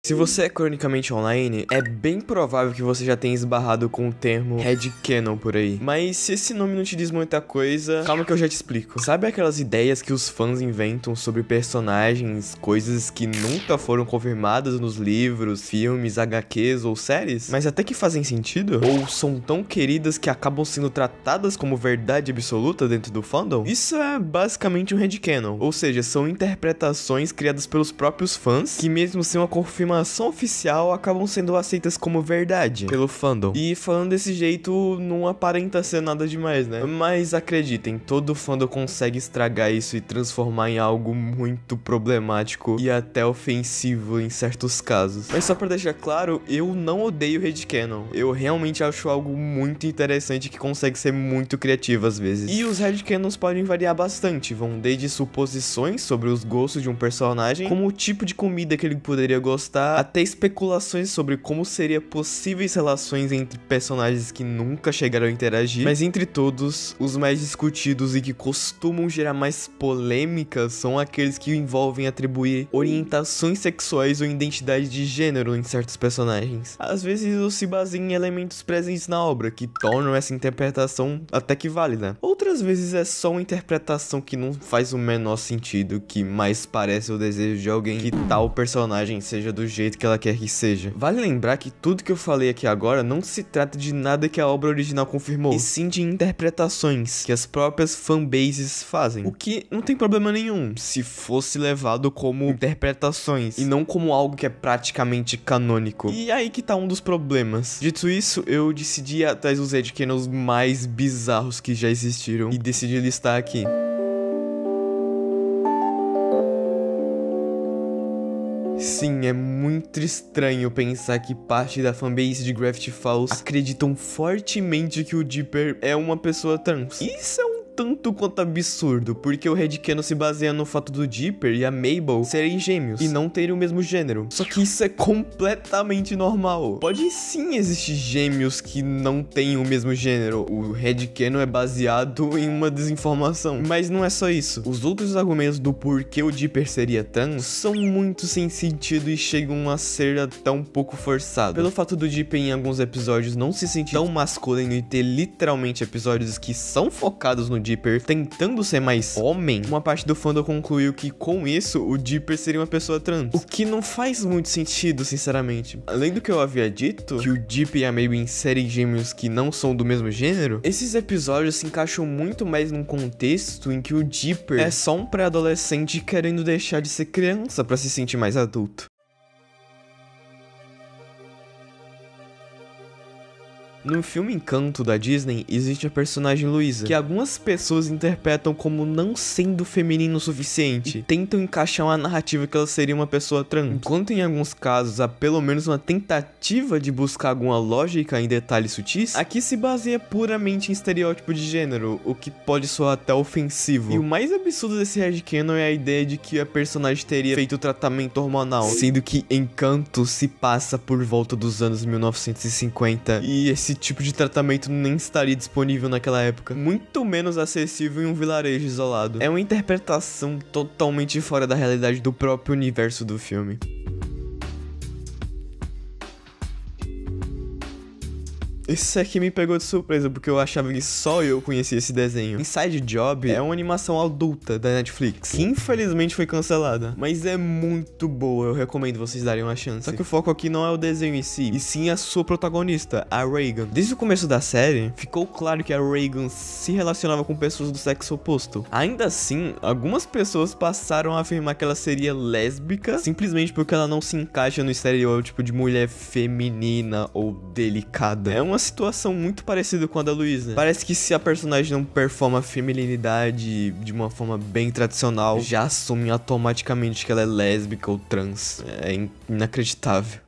Se você é cronicamente online, é bem provável que você já tenha esbarrado com o termo headcanon por aí. Mas se esse nome não te diz muita coisa, calma que eu já te explico. Sabe aquelas ideias que os fãs inventam sobre personagens, coisas que nunca foram confirmadas nos livros, filmes, HQs ou séries, mas até que fazem sentido? Ou são tão queridas que acabam sendo tratadas como verdade absoluta dentro do fandom? Isso é basicamente um headcanon, ou seja, são interpretações criadas pelos próprios fãs, que mesmo sem uma confirmação oficial, acabam sendo aceitas como verdade pelo fandom. E falando desse jeito, não aparenta ser nada demais, né? Mas acreditem, todo fandom consegue estragar isso e transformar em algo muito problemático e até ofensivo em certos casos. Mas só pra deixar claro, eu não odeio headcanon. Eu realmente acho algo muito interessante que consegue ser muito criativo às vezes. E os headcanons podem variar bastante, vão desde suposições sobre os gostos de um personagem, como o tipo de comida que ele poderia gostar, até especulações sobre como seria possíveis relações entre personagens que nunca chegaram a interagir. Mas entre todos, os mais discutidos e que costumam gerar mais polêmicas são aqueles que envolvem atribuir orientações sexuais ou identidade de gênero em certos personagens. Às vezes isso se baseia em elementos presentes na obra, que tornam essa interpretação até que válida. Outras vezes é só uma interpretação que não faz o menor sentido, que mais parece o desejo de alguém que tal personagem seja do jeito que ela quer que seja. Vale lembrar que tudo que eu falei aqui agora não se trata de nada que a obra original confirmou, e sim de interpretações que as próprias fanbases fazem. O que não tem problema nenhum, se fosse levado como interpretações, e não como algo que é praticamente canônico. E aí que tá um dos problemas. Dito isso, eu decidi ir atrás dos headcanons mais bizarros que já existiram, e decidi listar aqui. Sim, é muito estranho pensar que parte da fanbase de Gravity Falls acreditam fortemente que o Dipper é uma pessoa trans. Isso é um tanto quanto absurdo, porque o headcanon se baseia no fato do Dipper e a Mabel serem gêmeos e não terem o mesmo gênero. Só que isso é completamente normal. Pode sim existir gêmeos que não têm o mesmo gênero. O headcanon é baseado em uma desinformação. Mas não é só isso. Os outros argumentos do porquê o Dipper seria trans são muito sem sentido e chegam a ser até um pouco forçados. Pelo fato do Dipper em alguns episódios não se sentir tão masculino e ter literalmente episódios que são focados no Dipper tentando ser mais homem, uma parte do fandom concluiu que com isso o Dipper seria uma pessoa trans. O que não faz muito sentido, sinceramente. Além do que eu havia dito, que o Dipper e a Mabel serem gêmeos que não são do mesmo gênero, esses episódios se encaixam muito mais num contexto em que o Dipper é só um pré-adolescente querendo deixar de ser criança pra se sentir mais adulto. No filme Encanto da Disney, existe a personagem Luísa, que algumas pessoas interpretam como não sendo feminino o suficiente e tentam encaixar uma narrativa que ela seria uma pessoa trans. Enquanto em alguns casos há pelo menos uma tentativa de buscar alguma lógica em detalhes sutis, aqui se baseia puramente em estereótipo de gênero, o que pode soar até ofensivo. E o mais absurdo desse headcanon é a ideia de que a personagem teria feito tratamento hormonal, sendo que Encanto se passa por volta dos anos 1950 e esse tipo de tratamento nem estaria disponível naquela época, muito menos acessível em um vilarejo isolado. É uma interpretação totalmente fora da realidade do próprio universo do filme. Isso aqui me pegou de surpresa, porque eu achava que só eu conhecia esse desenho. Inside Job é uma animação adulta da Netflix, que infelizmente foi cancelada, mas é muito boa, eu recomendo vocês darem uma chance. Só que o foco aqui não é o desenho em si, e sim a sua protagonista, a Reagan. Desde o começo da série, ficou claro que a Reagan se relacionava com pessoas do sexo oposto. Ainda assim, algumas pessoas passaram a afirmar que ela seria lésbica, simplesmente porque ela não se encaixa no estereótipo de mulher feminina ou delicada. É uma situação muito parecida com a da Luísa. Parece que se a personagem não performa a feminilidade de uma forma bem tradicional, já assumem automaticamente que ela é lésbica ou trans. É inacreditável.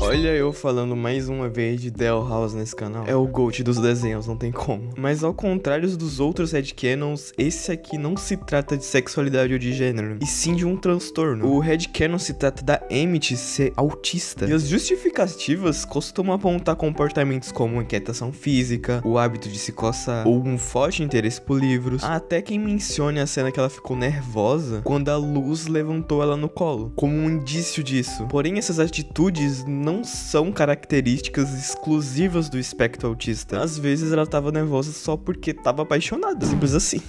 Olha eu falando mais uma vez de Del House nesse canal. É o GOAT dos desenhos, não tem como. Mas ao contrário dos outros headcanons, esse aqui não se trata de sexualidade ou de gênero, e sim de um transtorno. O headcanon se trata da Emmett ser autista. E as justificativas costumam apontar comportamentos como inquietação física, o hábito de se coçar, ou um forte interesse por livros. Há até quem mencione a cena que ela ficou nervosa quando a Luz levantou ela no colo, como um indício disso. Porém, essas atitudes não são características exclusivas do espectro autista. Às vezes ela tava nervosa só porque tava apaixonada, simples assim.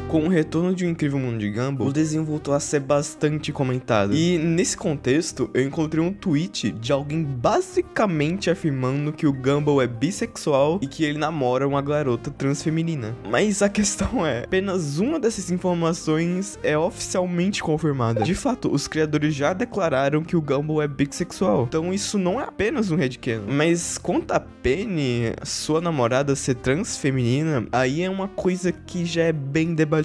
Com o retorno de Um Incrível Mundo de Gumball, o desenho voltou a ser bastante comentado. E nesse contexto, eu encontrei um tweet de alguém basicamente afirmando que o Gumball é bissexual e que ele namora uma garota transfeminina. Mas a questão é, apenas uma dessas informações é oficialmente confirmada. De fato, os criadores já declararam que o Gumball é bissexual. Então isso não é apenas um headcanon. Mas quanto a Penny, sua namorada, ser transfeminina, aí é uma coisa que já é bem debatida.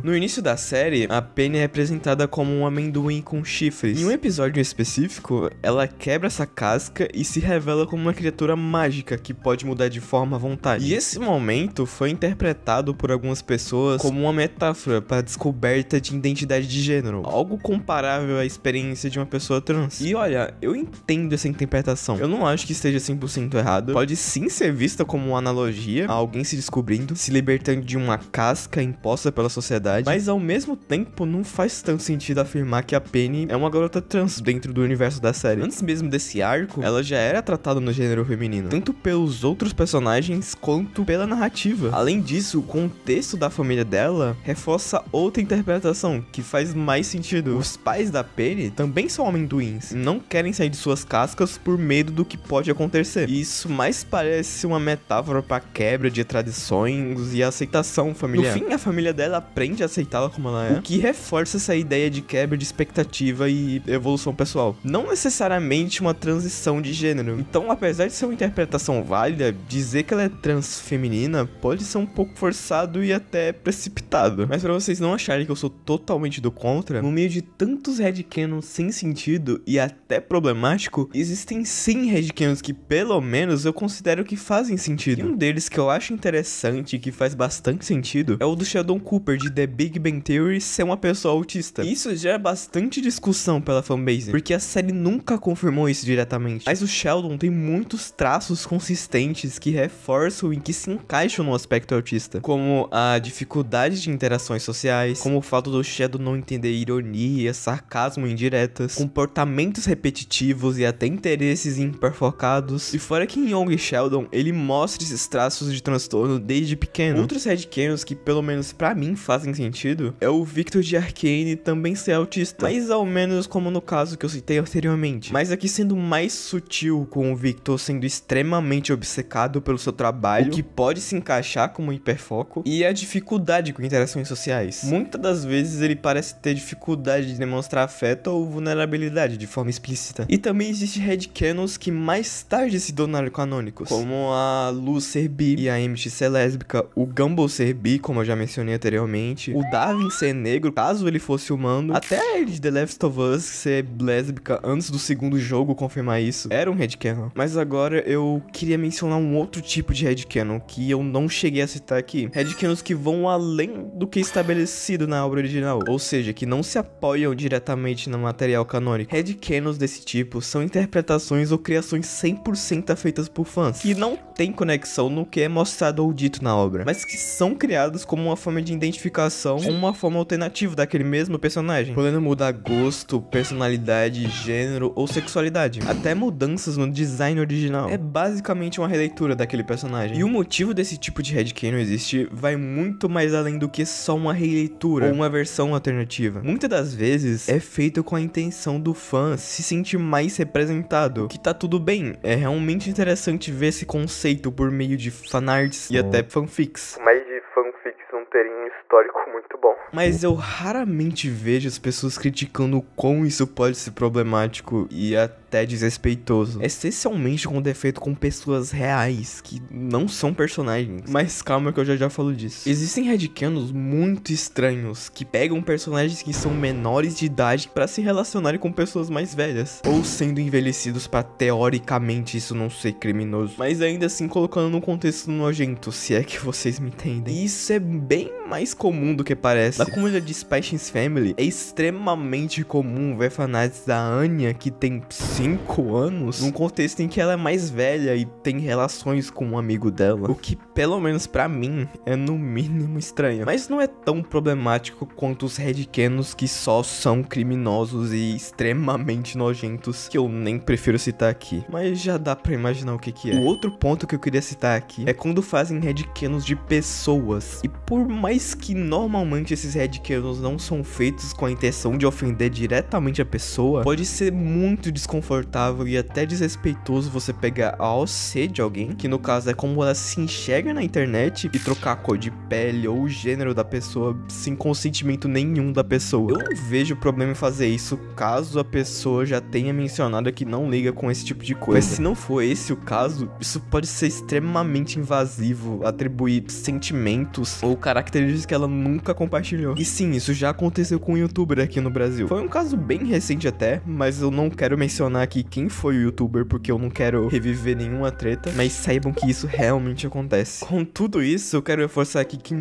No início da série, a Penny é representada como um amendoim com chifres. Em um episódio específico, ela quebra essa casca e se revela como uma criatura mágica que pode mudar de forma à vontade. E esse momento foi interpretado por algumas pessoas como uma metáfora para a descoberta de identidade de gênero, algo comparável à experiência de uma pessoa trans. E olha, eu entendo essa interpretação. Eu não acho que esteja 100% errado. Pode sim ser vista como uma analogia a alguém se descobrindo, se libertando de uma casca imposta pela sociedade, mas ao mesmo tempo não faz tanto sentido afirmar que a Penny é uma garota trans dentro do universo da série. Antes mesmo desse arco, ela já era tratada no gênero feminino, tanto pelos outros personagens quanto pela narrativa. Além disso, o contexto da família dela reforça outra interpretação que faz mais sentido. Os pais da Penny também são amendoins e não querem sair de suas cascas por medo do que pode acontecer. E isso mais parece uma metáfora para quebra de tradições e aceitação familiar. No fim, a família dela aprende a aceitá-la como ela é, o que reforça essa ideia de quebra de expectativa e evolução pessoal. Não necessariamente uma transição de gênero. Então, apesar de ser uma interpretação válida, dizer que ela é transfeminina pode ser um pouco forçado e até precipitado. Mas pra vocês não acharem que eu sou totalmente do contra, no meio de tantos headcanons sem sentido e até problemático, existem sim headcanons que pelo menos eu considero que fazem sentido. E um deles que eu acho interessante e que faz bastante sentido é o do Sheldon Cooper de The Big Bang Theory ser uma pessoa autista. E isso gera bastante discussão pela fanbase, porque a série nunca confirmou isso diretamente. Mas o Sheldon tem muitos traços consistentes que reforçam e que se encaixam no aspecto autista, como a dificuldade de interações sociais, como o fato do Sheldon não entender ironia, sarcasmo indiretas, comportamentos repetitivos e até interesses hiperfocados. E fora que em Young Sheldon ele mostra esses traços de transtorno desde pequeno. Outros headcanons que pelo menos pra mim fazem sentido é o Victor de Arcane também ser autista, mais ou menos como no caso que eu citei anteriormente, mas aqui sendo mais sutil, com o Victor sendo extremamente obcecado pelo seu trabalho, o que pode se encaixar como hiperfoco, e a dificuldade com interações sociais. Muitas das vezes ele parece ter dificuldade de demonstrar afeto ou vulnerabilidade de forma explícita. E também existe headcanons que mais tarde se tornaram canônicos, como a Luz ser bi e a Emmett ser lésbica, o Gumball ser bi, como eu já mencionei anteriormente, o Darwin ser negro, caso ele fosse humano, até a Ellie de The Last of Us ser lésbica antes do segundo jogo confirmar isso, era um headcanon. Mas agora eu queria mencionar um outro tipo de headcanon que eu não cheguei a citar aqui. Headcanons que vão além do que estabelecido na obra original, ou seja, que não se apoiam diretamente no material canônico. Headcanons desse tipo são interpretações ou criações 100% feitas por fãs, que não tem conexão no que é mostrado ou dito na obra, mas que são criados como uma forma de identificação ou uma forma alternativa daquele mesmo personagem, podendo mudar gosto, personalidade, gênero ou sexualidade, até mudanças no design original. É basicamente uma releitura daquele personagem. E o motivo desse tipo de headcanon existir vai muito mais além do que só uma releitura ou uma versão alternativa. Muitas das vezes é feito com a intenção do fã se sentir mais representado, que tá tudo bem. É realmente interessante ver esse conceito por meio de fanarts e até fanfics. Mais de fanfics não terem um histórico muito bom. Mas eu raramente vejo as pessoas criticando o quão isso pode ser problemático e até desrespeitoso. Essencialmente quando é feito com pessoas reais, que não são personagens. Mas calma que eu já falo disso. Existem headcanons muito estranhos, que pegam personagens que são menores de idade pra se relacionarem com pessoas mais velhas, ou sendo envelhecidos pra teoricamente isso não ser criminoso, mas ainda assim colocando num contexto nojento, se é que vocês me entendem. E isso é bem mais comum do que parece. Na comunidade de Spy x Family, é extremamente comum ver fanáticos da Anya, que tem 5 anos, num contexto em que ela é mais velha e tem relações com um amigo dela, o que, pelo menos pra mim, é no mínimo estranho. Mas não é tão problemático quanto os headcanons que só são criminosos e extremamente nojentos, que eu nem prefiro citar aqui, mas já dá pra imaginar o que é. O outro ponto que eu queria citar aqui é quando fazem headcanons de pessoas, e por mais que normalmente esses headcanons não são feitos com a intenção de ofender diretamente a pessoa, pode ser muito desconfortável e até desrespeitoso você pegar a OC de alguém, que no caso é como ela se enxerga na internet, e trocar a cor de pele ou o gênero da pessoa sem consentimento nenhum da pessoa. Eu não vejo problema em fazer isso caso a pessoa já tenha mencionado que não liga com esse tipo de coisa. Mas se não for esse o caso, isso pode ser extremamente invasivo, atribuir sentimentos ou características que ela nunca compartilhou. E sim, isso já aconteceu com um youtuber aqui no Brasil. Foi um caso bem recente até, mas eu não quero mencionar aqui quem foi o youtuber, porque eu não quero reviver nenhuma treta, mas saibam que isso realmente acontece. Com tudo isso, eu quero reforçar aqui que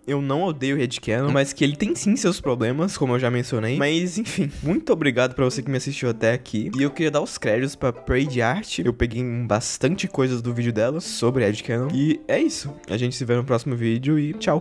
eu não odeio o headcanon, mas que ele tem sim seus problemas, como eu já mencionei. Mas enfim, muito obrigado pra você que me assistiu até aqui. E eu queria dar os créditos pra Prey de Arte. Eu peguei bastante coisas do vídeo dela sobre headcanon. E é isso. A gente se vê no próximo vídeo e tchau.